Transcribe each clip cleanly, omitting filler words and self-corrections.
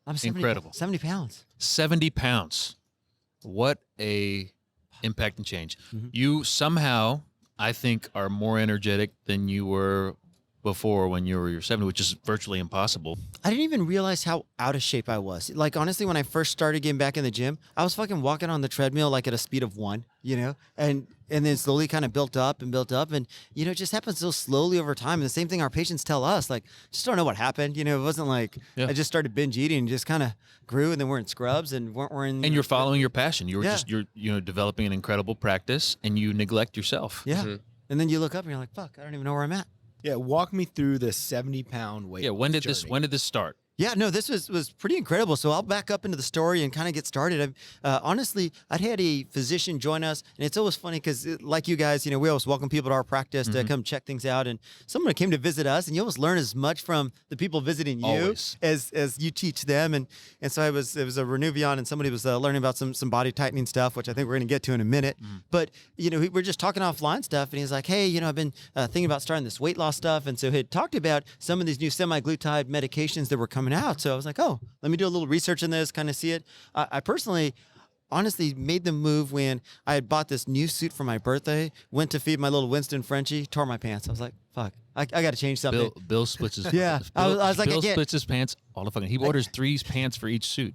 I'm 70, Incredible. 70 pounds. 70 pounds. What a impact and change. You somehow, I think, are more energetic than you were before when you were 70, which is virtually impossible. I didn't even realize how out of shape I was. Like, honestly, when I first started getting back in the gym, I was fucking walking on the treadmill like at a speed of 1, and then slowly kind of built up. And, it just happens so slowly over time. And the same thing our patients tell us, like, just don't know what happened. It wasn't like I just started binge eating and just kind of grew, and then we're in scrubs and weren't wearing. And you're following your passion. You were you're developing an incredible practice, and you neglect yourself. Yeah. And then you look up and you're like, fuck, I don't even know where I'm at. Yeah, walk me through the 70-pound weight. Yeah, when did journey. this start? Yeah, no, this was pretty incredible. So I'll back up into the story and kind of get started. Honestly, I'd had a physician join us, and it's always funny because, like you guys, we always welcome people to our practice to come check things out. And someone came to visit us, and you always learn as much from the people visiting you as you teach them. And so it was a Renuvion, and somebody was learning about some body tightening stuff, which I think we're going to get to in a minute. But we're just talking offline stuff, and he's like, hey, I've been thinking about starting this weight loss stuff, and so he had talked about some of these new semaglutide medications that were coming out. So I was like, oh, let me do a little research in this, kind of see it. I personally, honestly, made the move when I had bought this new suit for my birthday, went to feed my little Winston Frenchie, tore my pants. I was like, fuck, I got to change something. Bill splits his Yeah. I was like, Bill splits his pants all the fucking. He orders 3 pants for each suit.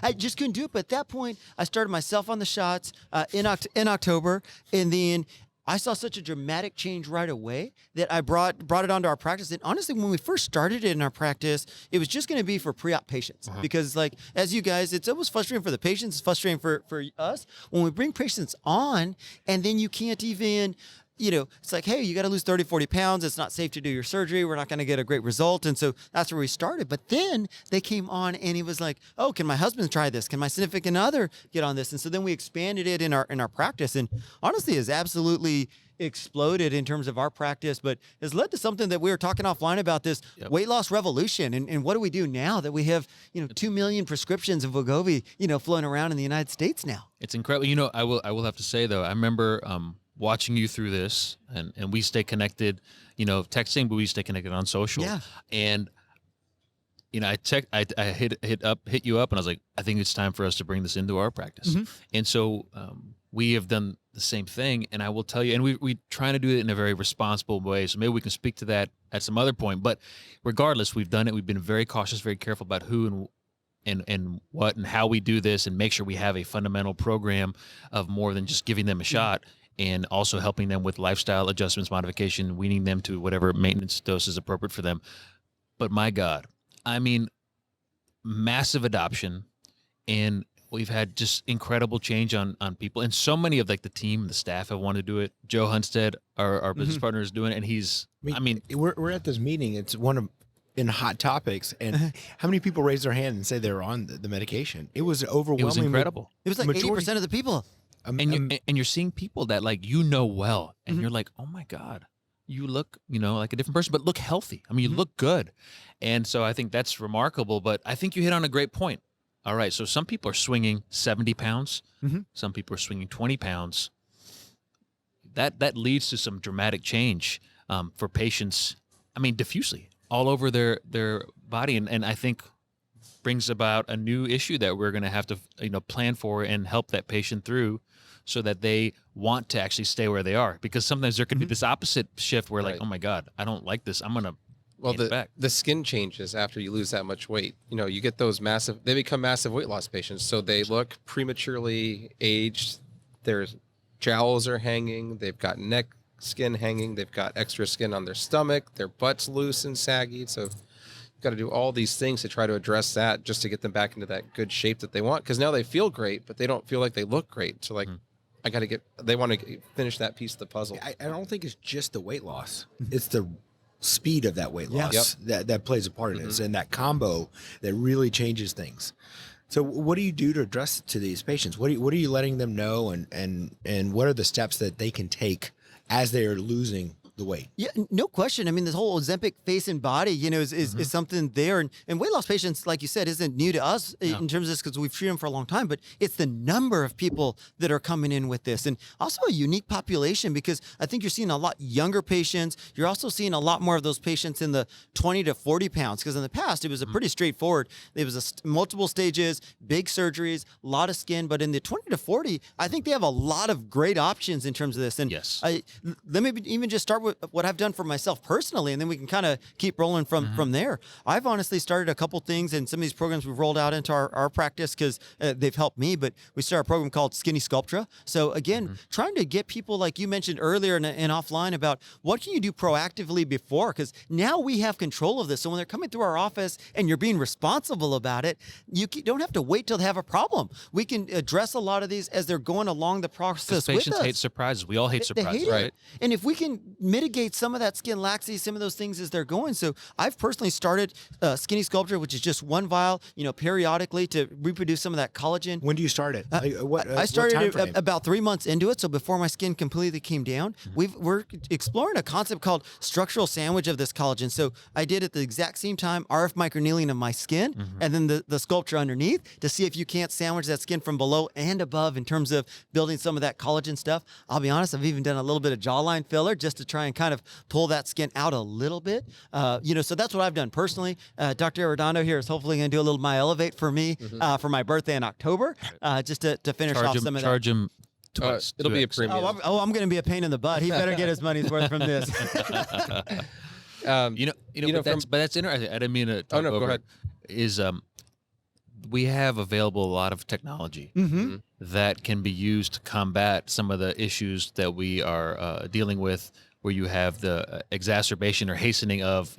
I just couldn't do it. But at that point, I started myself on the shots in October, and then I saw such a dramatic change right away that I brought it onto our practice. And honestly, when we first started it in our practice, it was just going to be for pre-op patients because, like, as you guys, it's almost frustrating for the patients. It's frustrating for us when we bring patients on, and then you can't even. It's like, hey, you got to lose 30, 40 pounds. It's not safe to do your surgery. We're not going to get a great result. And so that's where we started. But then they came on and he was like, oh, can my husband try this? Can my significant other get on this? And so then we expanded it in our practice. And honestly, has absolutely exploded in terms of our practice, but has led to something that we were talking offline about, this weight loss revolution. And what do we do now that we have, 2 million prescriptions of Wegovy, floating around in the United States now? It's incredible. I will have to say, though, I remember watching you through this, and we stay connected, texting, but we stay connected on social. Yeah. And I hit you up, and I was like, I think it's time for us to bring this into our practice. And so we have done the same thing, and I will tell you, and we trying to do it in a very responsible way. So maybe we can speak to that at some other point. But regardless, we've done it. We've been very cautious, very careful about who and what and how we do this, and make sure we have a fundamental program of more than just giving them a shot. And also helping them with lifestyle adjustments, modification, weaning them to whatever maintenance dose is appropriate for them. But my God, I mean, massive adoption, and we've had just incredible change on people. And so many of the team, the staff have wanted to do it. Joe Hunstead, our business partner, is doing it, and we're at this meeting. It's one of in Hot Topics, and how many people raised their hand and say they're on the medication? It was overwhelming. It was incredible. It was like 80% of the people. And you're seeing people that you well, and you're like, oh my God, you look, like a different person, but look healthy. I mean, you look good. And so I think that's remarkable, but I think you hit on a great point. All right. So some people are swinging 70 pounds. Some people are swinging 20 pounds. That leads to some dramatic change for patients. I mean, diffusely all over their body. And I think brings about a new issue that we're going to have to, plan for and help that patient through, so that they want to actually stay where they are. Because sometimes there could be this opposite shift where oh my God, I don't like this. I'm going to it back. The skin changes after you lose that much weight. You get those they become massive weight loss patients. So they look prematurely aged. Their jowls are hanging. They've got neck skin hanging. They've got extra skin on their stomach. Their butt's loose and saggy. So you've got to do all these things to try to address that, just to get them back into that good shape that they want. Because now they feel great, but they don't feel like they look great. So they want to finish that piece of the puzzle. I don't think it's just the weight loss. It's the speed of that weight loss that plays a part in this, and that combo that really changes things. So what do you do to address to these patients? What are you letting them know, and what are the steps that they can take as they are losing the weight. Yeah, no question. I mean, this whole Ozempic face and body, is something there. And weight loss patients, like you said, isn't new to us in terms of this because we've treated them for a long time, but it's the number of people that are coming in with this. And also a unique population because I think you're seeing a lot younger patients. You're also seeing a lot more of those patients in the 20 to 40 pounds because in the past, it was a pretty straightforward. It was multiple stages, big surgeries, a lot of skin. But in the 20 to 40, I think they have a lot of great options in terms of this. And Yes. let me even just start with what I've done for myself personally, and then we can kind of keep rolling from there. I've honestly started a couple things, and some of these programs we've rolled out into our practice because they've helped me. But we started a program called Skinny Sculptra. So again, trying to get people like you mentioned earlier and offline about what can you do proactively before, because now we have control of this. So when they're coming through our office and you're being responsible about it, you don't have to wait till they have a problem. We can address a lot of these as they're going along the process with us. Patients hate surprises. We all hate They surprises, hate right? it. And if we can mitigate some of that skin laxity, some of those things as they're going. So I've personally started Skinny Sculpture, which is just one vial, periodically to reproduce some of that collagen. When do you start it? I started about 3 months into it, so before my skin completely came down. We're exploring a concept called structural sandwich of this collagen. So I did at the exact same time RF microneedling of my skin and then the sculpture underneath to see if you can't sandwich that skin from below and above in terms of building some of that collagen stuff. I'll be honest, I've even done a little bit of jawline filler just to try and kind of pull that skin out a little bit. So that's what I've done personally. Dr. Arredondo here is hopefully going to do a little MyEllevate for me for my birthday in October, just to finish off some of that. Charge him twice. It'll be a 2x. premium. I'm going to be a pain in the butt. He better get his money's worth from this. But that's interesting. I didn't mean to talk no, over go ahead. it. Is we have available a lot of technology that can be used to combat some of the issues that we are dealing with, where you have the exacerbation or hastening of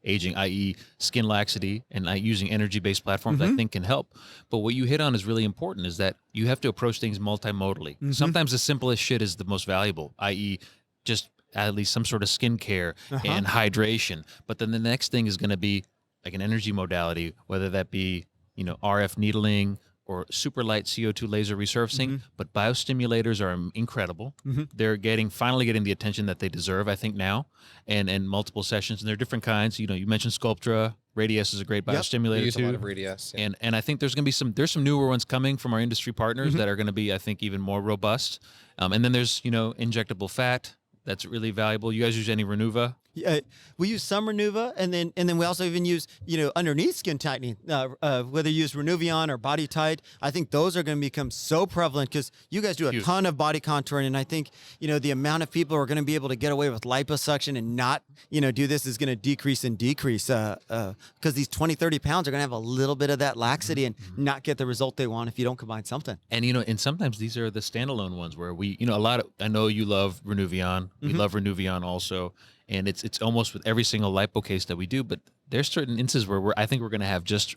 aging, i.e. skin laxity, and using energy-based platforms I think can help. But what you hit on is really important, is that you have to approach things multimodally. Sometimes the simplest shit is the most valuable, i.e. just at least some sort of skincare and hydration. But then the next thing is going to be like an energy modality, whether that be RF needling or super light CO2 laser resurfacing, but biostimulators are incredible. They're finally getting the attention that they deserve, I think, now, and multiple sessions, and they're different kinds. You mentioned Sculptra. Radius is a great biostimulator We use too. a lot of Radius. Yeah. And I think there's going to be some newer ones coming from our industry partners that are going to be, I think, even more robust. And then there's injectable fat. That's really valuable. You guys use any Renuva? Yeah, we use some Renuva, and then we also even use underneath skin tightening, whether you use Renuvion or Body Tight. I think those are going to become so prevalent because you guys do a ton of body contouring, and I think the amount of people who are going to be able to get away with liposuction and not do this is going to decrease because these 20-30 pounds are going to have a little bit of that laxity and not get the result they want if you don't combine something. And and sometimes these are the standalone ones where we I know you love Renuvion. We love Renuvion also. And it's almost with every single lipo case that we do, but there's certain instances where I think we're going to have just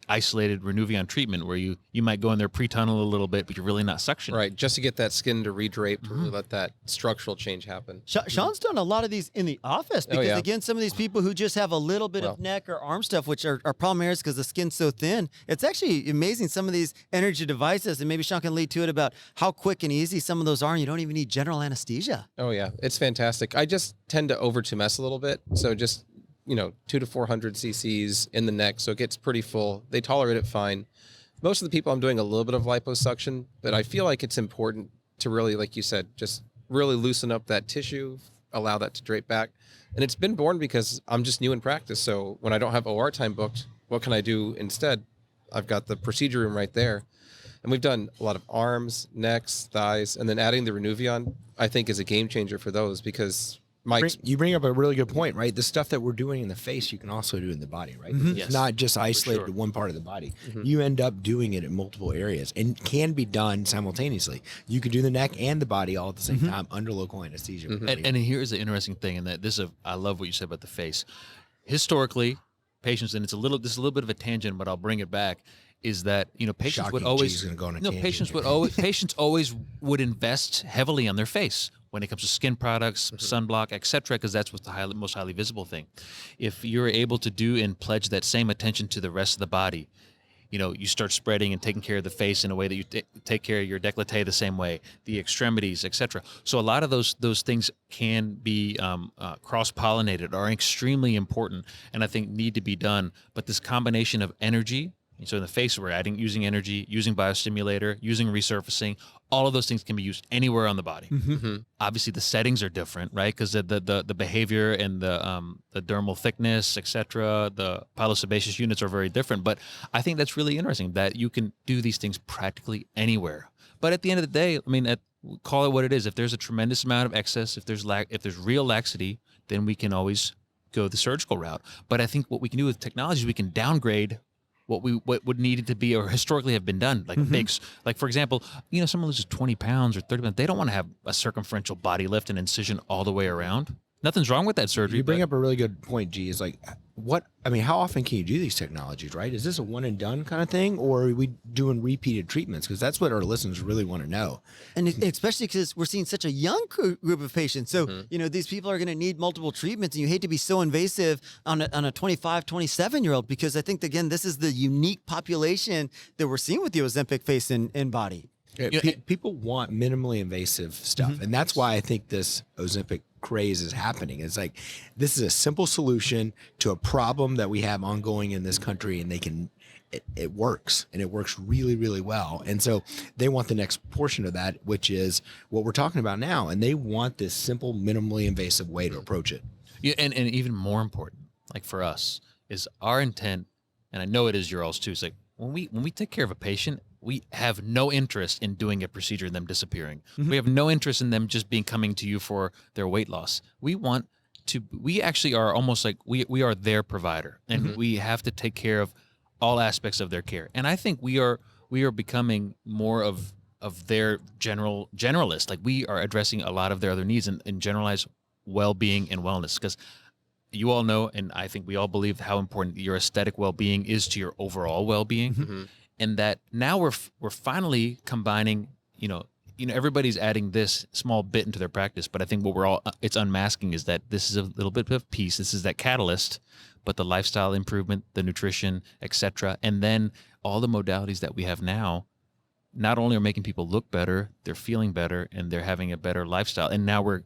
isolated Renuvion treatment where you might go in there pre-tunnel a little bit, but you're really not suctioning. Right, just to get that skin to redrape, to really let that structural change happen. Sean's done a lot of these in the office because, again, some of these people who just have a little bit of neck or arm stuff, which are problem areas because the skin's so thin, it's actually amazing some of these energy devices, and maybe Sean can lead to it about how quick and easy some of those are, and you don't even need general anesthesia. Oh, yeah, it's fantastic. I just tend to over-tumesce a little bit, so just 200 to 400 cc's in the neck, so it gets pretty full. They tolerate it fine. Most of the people I'm doing a little bit of liposuction, but I feel like it's important to really, like you said, just really loosen up that tissue, allow that to drape back. And it's been born because I'm just new in practice, so when I don't have OR time booked, what can I do instead? I've got the procedure room right there. And we've done a lot of arms, necks, thighs, and then adding the Renuvion, I think, is a game changer for those because you bring up a really good point, right? The stuff that we're doing in the face, you can also do in the body, right? It's not just isolated to one part of the body. You end up doing it in multiple areas and can be done simultaneously. You can do the neck and the body all at the same time under local anesthesia. And here's the interesting thing, and that I love what you said about the face. Historically, patients, and this is a little bit of a tangent, but I'll bring it back, is that patients would always patients always would invest heavily on their face when it comes to skin products, sunblock, etc., because that's what's the most highly visible thing. If you're able to do and pledge that same attention to the rest of the body, you start spreading and taking care of the face in a way that you take care of your décolleté the same way, the extremities, etc. So a lot of those things can be cross-pollinated, are extremely important, and I think need to be done. But this combination of energy, so in the face, we're using energy, using biostimulator, using resurfacing. All of those things can be used anywhere on the body. Obviously, the settings are different, right? Because the behavior and the dermal thickness, etc., the pilosebaceous units are very different. But I think that's really interesting that you can do these things practically anywhere. But at the end of the day, I mean, call it what it is. If there's a tremendous amount of excess, if there's real laxity, then we can always go the surgical route. But I think what we can do with technology is we can downgrade what would need to be or historically have been done, like like for example, someone loses 20 pounds or 30 pounds, they don't want to have a circumferential body lift and incision all the way around. Nothing's wrong with that surgery. You bring up a really good point, G. Is like, how often can you do these technologies, right? Is this a one and done kind of thing, or are we doing repeated treatments? Because that's what our listeners really want to know. And especially because we're seeing such a young group of patients. So, these people are going to need multiple treatments, and you hate to be so invasive on a 25, 27-year-old, because I think, again, this is the unique population that we're seeing with the Ozempic face and body. People want minimally invasive stuff, and that's why I think this Ozempic craze is happening. It's like, this is a simple solution to a problem that we have ongoing in this country, and it works, and it works really, really well. And so they want the next portion of that, which is what we're talking about now, and they want this simple, minimally invasive way to approach it. Yeah, and even more important, like for us, is our intent, and I know it is your all's too. It's like when we take care of a patient, we have no interest in doing a procedure and them disappearing. We have no interest in them just coming to you for their weight loss. We actually are almost like we are their provider, and we have to take care of all aspects of their care. And I think we are becoming more of their generalist. Like, we are addressing a lot of their other needs and generalized well-being and wellness, because you all know, and I think we all believe, how important your aesthetic well-being is to your overall well-being. And that now we're finally combining, everybody's adding this small bit into their practice, but I think what it's unmasking is that this is a little bit of piece. This is that catalyst, but the lifestyle improvement, the nutrition, etc., and then all the modalities that we have now, not only are making people look better, they're feeling better, and they're having a better lifestyle. And now we're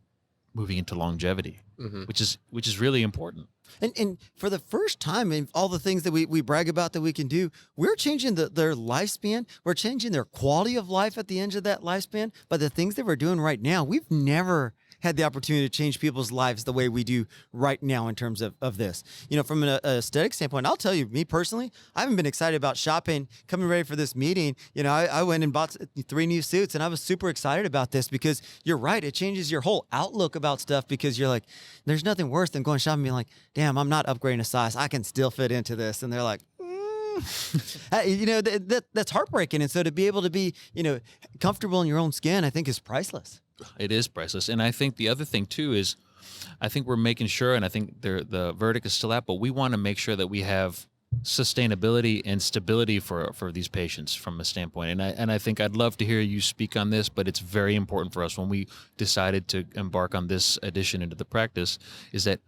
moving into longevity, which is really important. And for the first time in all the things that we brag about that we can do, we're changing their lifespan. We're changing their quality of life at the end of that lifespan. But the things that we're doing right now, we've never had the opportunity to change people's lives the way we do right now in terms of this. From an aesthetic standpoint, I'll tell you, me personally, I haven't been excited about shopping, coming ready for this meeting. I went and bought 3 new suits, and I was super excited about this, because you're right. It changes your whole outlook about stuff, because you're like, there's nothing worse than going shopping and being like, damn, I'm not upgrading a size. I can still fit into this. And they're like, that's heartbreaking. And so to be able to be, comfortable in your own skin, I think is priceless. It is priceless. And I think the other thing too is, I think we're making sure, and I think the verdict is still out, but we want to make sure that we have sustainability and stability for these patients from a standpoint. And I think I'd love to hear you speak on this, but it's very important for us when we decided to embark on this addition into the practice, is that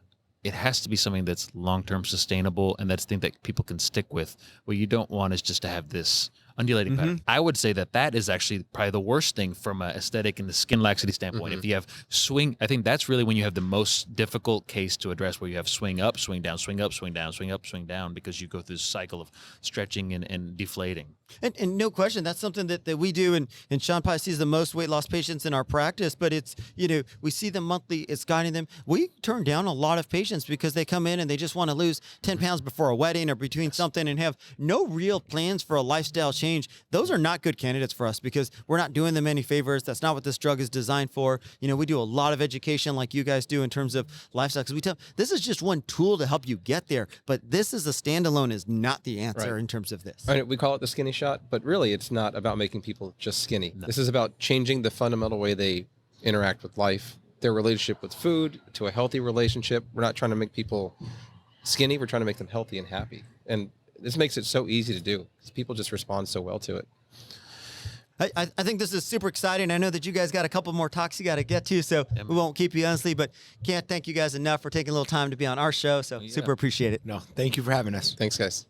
it has to be something that's long-term sustainable, and that's the thing that people can stick with. What you don't want is just to have this undulating pattern. I would say that is actually probably the worst thing from an aesthetic and the skin laxity standpoint. If you have swing, I think that's really when you have the most difficult case to address, where you have swing up, swing down, swing up, swing down, swing up, swing down, because you go through this cycle of stretching and deflating. And no question, that's something that we do. And Sean probably sees the most weight loss patients in our practice, but it's, we see them monthly, it's guiding them. We turn down a lot of patients because they come in and they just want to lose 10 pounds before a wedding or between something, and have no real plans for a lifestyle change. Those are not good candidates for us, because we're not doing them any favors. That's not what this drug is designed for. We do a lot of education like you guys do in terms of lifestyle, because we tell this is just one tool to help you get there, but this is a standalone is not the answer in terms of this. Right. We call it the skinny shot, but really it's not about making people just skinny. No. This is about changing the fundamental way they interact with life, their relationship with food, to a healthy relationship. We're not trying to make people skinny. We're trying to make them healthy and happy. And this makes it so easy to do, because people just respond so well to it. I think this is super exciting. I know that you guys got a couple more talks you got to get to, so we won't keep you honestly, but can't thank you guys enough for taking a little time to be on our show. So super appreciate it. No, thank you for having us. Thanks, guys.